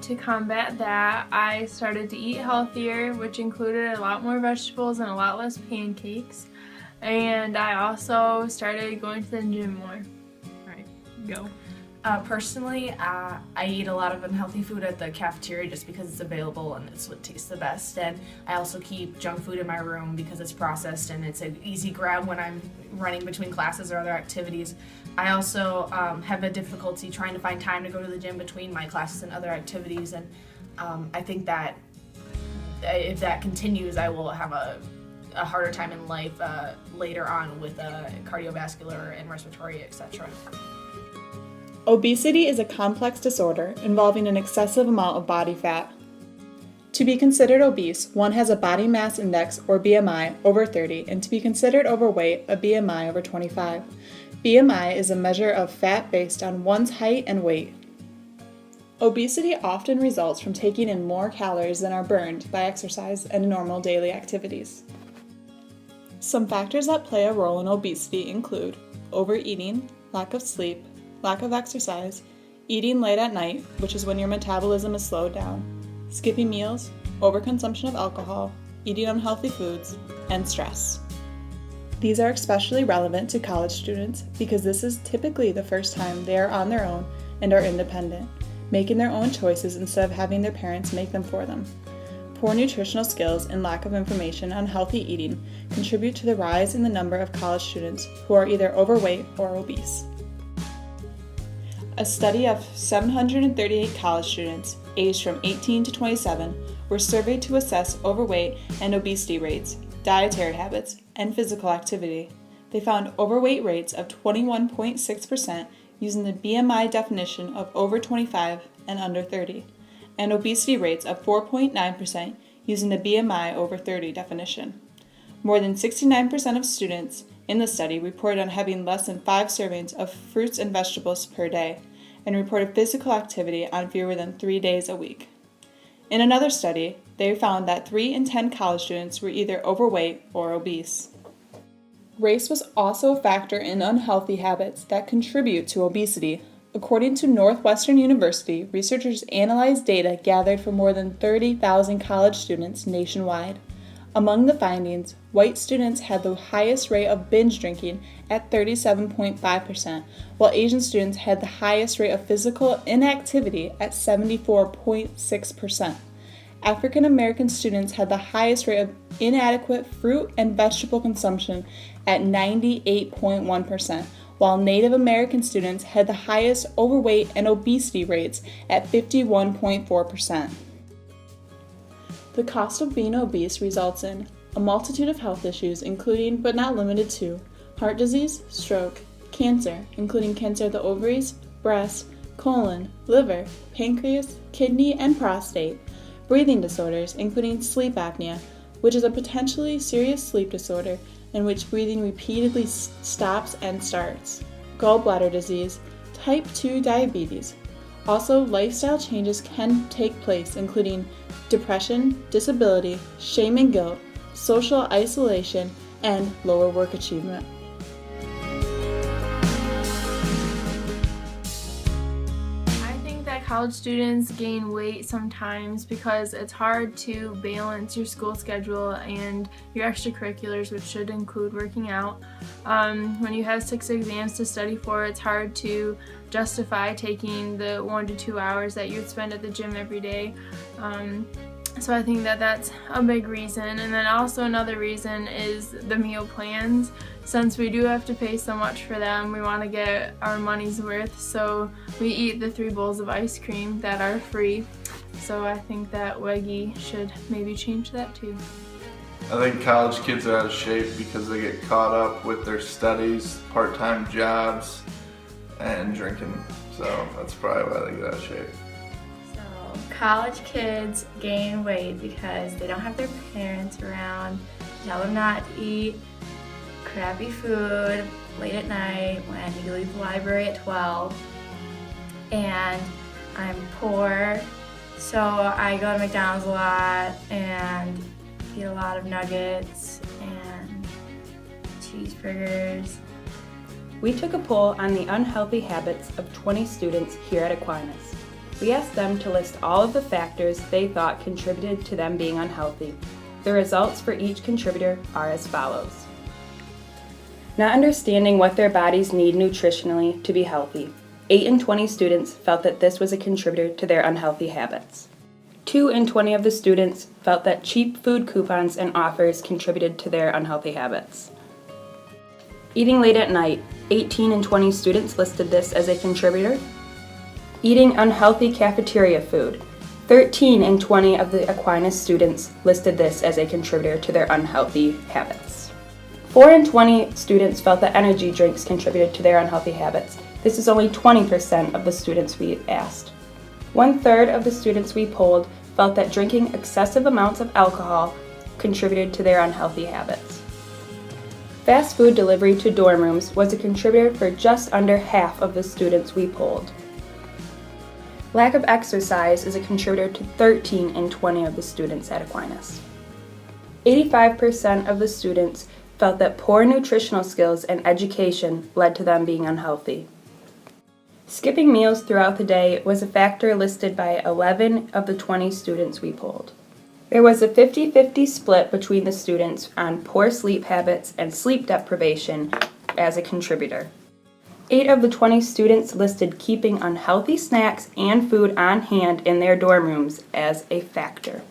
to combat that, I started to eat healthier, which included a lot more vegetables and a lot less pancakes. And I also started going to the gym more. All right, go. Personally, I eat a lot of unhealthy food at the cafeteria just because it's available and it's what tastes the best. And I also keep junk food in my room because it's processed and it's an easy grab when I'm running between classes or other activities. I also have a difficulty trying to find time to go to the gym between my classes and other activities. And I think that if that continues, I will have a harder time in life later on with cardiovascular and respiratory, etc. Obesity is a complex disorder involving an excessive amount of body fat. To be considered obese, one has a body mass index, or BMI, over 30, and to be considered overweight, a BMI over 25. BMI is a measure of fat based on one's height and weight. Obesity often results from taking in more calories than are burned by exercise and normal daily activities. Some factors that play a role in obesity include overeating, lack of sleep, lack of exercise, eating late at night, which is when your metabolism is slowed down, skipping meals, overconsumption of alcohol, eating unhealthy foods, and stress. These are especially relevant to college students because this is typically the first time they are on their own and are independent, making their own choices instead of having their parents make them for them. Poor nutritional skills and lack of information on healthy eating contribute to the rise in the number of college students who are either overweight or obese. A study of 738 college students aged from 18 to 27 were surveyed to assess overweight and obesity rates, dietary habits, and physical activity. They found overweight rates of 21.6% using the BMI definition of over 25 and under 30, and obesity rates of 4.9% using the BMI over 30 definition. More than 69% of students in the study reported on having less than 5 servings of fruits and vegetables per day, and reported physical activity on fewer than 3 days a week. In another study, they found that 3 in 10 college students were either overweight or obese. Race was also a factor in unhealthy habits that contribute to obesity. According to Northwestern University, researchers analyzed data gathered from more than 30,000 college students nationwide. Among the findings, white students had the highest rate of binge drinking at 37.5%, while Asian students had the highest rate of physical inactivity at 74.6%. African American students had the highest rate of inadequate fruit and vegetable consumption at 98.1%, while Native American students had the highest overweight and obesity rates at 51.4%. The cost of being obese results in a multitude of health issues, including but not limited to heart disease, stroke, cancer, including cancer of the ovaries, breast, colon, liver, pancreas, kidney, and prostate, breathing disorders, including sleep apnea, which is a potentially serious sleep disorder in which breathing repeatedly stops and starts, gallbladder disease, type 2 diabetes. Also, lifestyle changes can take place, including depression, disability, shame and guilt, social isolation, and lower work achievement. I think that college students gain weight sometimes because it's hard to balance your school schedule and your extracurriculars, which should include working out. When you have 6 exams to study for, it's hard to justify taking the 1 to 2 hours that you would spend at the gym every day. So I think that that's a big reason. And then also another reason is the meal plans. Since we do have to pay so much for them, we want to get our money's worth. So we eat the 3 bowls of ice cream that are free. So I think that WEGI should maybe change that too. I think college kids are out of shape because they get caught up with their studies, part-time jobs, and drinking. So that's probably why they get out of shape. College kids gain weight because they don't have their parents around to tell them not to eat crappy food late at night when you leave the library at 12. And I'm poor, so I go to McDonald's a lot and eat a lot of nuggets and cheeseburgers. We took a poll on the unhealthy habits of 20 students here at Aquinas. We asked them to list all of the factors they thought contributed to them being unhealthy. The results for each contributor are as follows. Not understanding what their bodies need nutritionally to be healthy. 8 in 20 students felt that this was a contributor to their unhealthy habits. 2 in 20 of the students felt that cheap food coupons and offers contributed to their unhealthy habits. Eating late at night. 18 in 20 students listed this as a contributor. Eating unhealthy cafeteria food. 13 in 20 of the Aquinas students listed this as a contributor to their unhealthy habits. 4 in 20 students felt that energy drinks contributed to their unhealthy habits. This is only 20% of the students we asked. 1/3 of the students we polled felt that drinking excessive amounts of alcohol contributed to their unhealthy habits. Fast food delivery to dorm rooms was a contributor for just under half of the students we polled. Lack of exercise is a contributor to 13 in 20 of the students at Aquinas. 85% of the students felt that poor nutritional skills and education led to them being unhealthy. Skipping meals throughout the day was a factor listed by 11 of the 20 students we polled. There was a 50-50 split between the students on poor sleep habits and sleep deprivation as a contributor. 8 of the 20 students listed keeping unhealthy snacks and food on hand in their dorm rooms as a factor.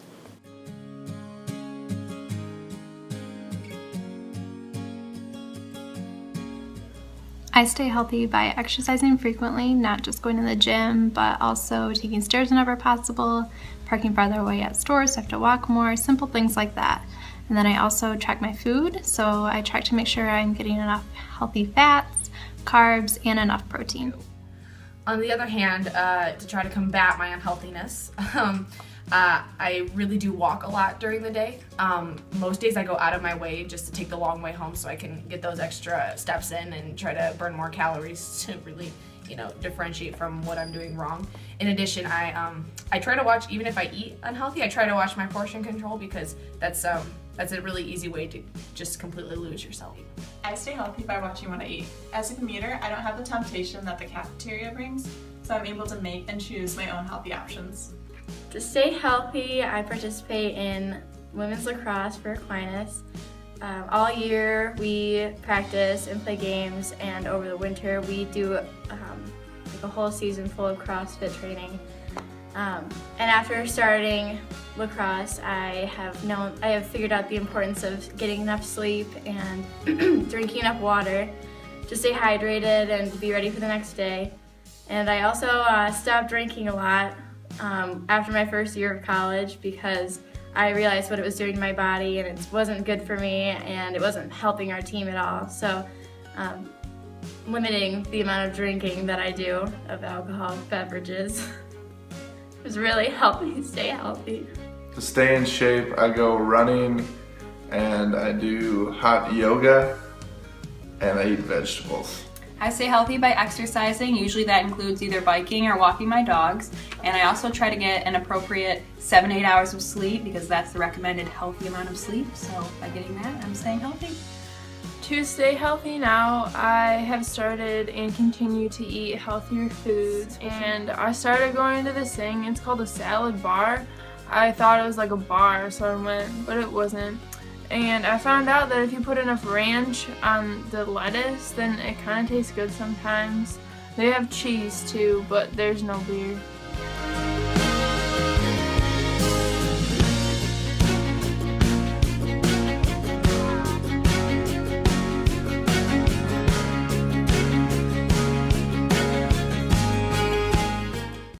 I stay healthy by exercising frequently, not just going to the gym, but also taking stairs whenever possible, parking farther away at stores so I have to walk more, simple things like that. And then I also track my food, so I track to make sure I'm getting enough healthy fats, carbs, and enough protein. On the other hand, to try to combat my unhealthiness, I really do walk a lot during the day. Most days I go out of my way just to take the long way home so I can get those extra steps in and try to burn more calories to really, differentiate from what I'm doing wrong. In addition, I try to watch, even if I eat unhealthy, I try to watch my portion control because that's a really easy way to just completely lose yourself. I stay healthy by watching what I eat. As a commuter, I don't have the temptation that the cafeteria brings, so I'm able to make and choose my own healthy options. To stay healthy, I participate in women's lacrosse for Aquinas. All year we practice and play games, and over the winter we do like a whole season full of CrossFit training. And after starting lacrosse, I have figured out the importance of getting enough sleep and drinking enough water to stay hydrated and to be ready for the next day. And I also stopped drinking a lot after my first year of college because I realized what it was doing to my body, and it wasn't good for me, and it wasn't helping our team at all. So limiting the amount of drinking that I do of alcoholic beverages has really helped me stay healthy. To stay in shape, I go running and I do hot yoga and I eat vegetables. I stay healthy by exercising. Usually that includes either biking or walking my dogs. And I also try to get an appropriate 7-8 hours of sleep because that's the recommended healthy amount of sleep. So by getting that, I'm staying healthy. To stay healthy now, I have started and continue to eat healthier foods. And I started going to this thing, it's called a salad bar. I thought it was like a bar, so I went, but it wasn't. And I found out that if you put enough ranch on the lettuce, then it kind of tastes good sometimes. They have cheese too, but there's no beer.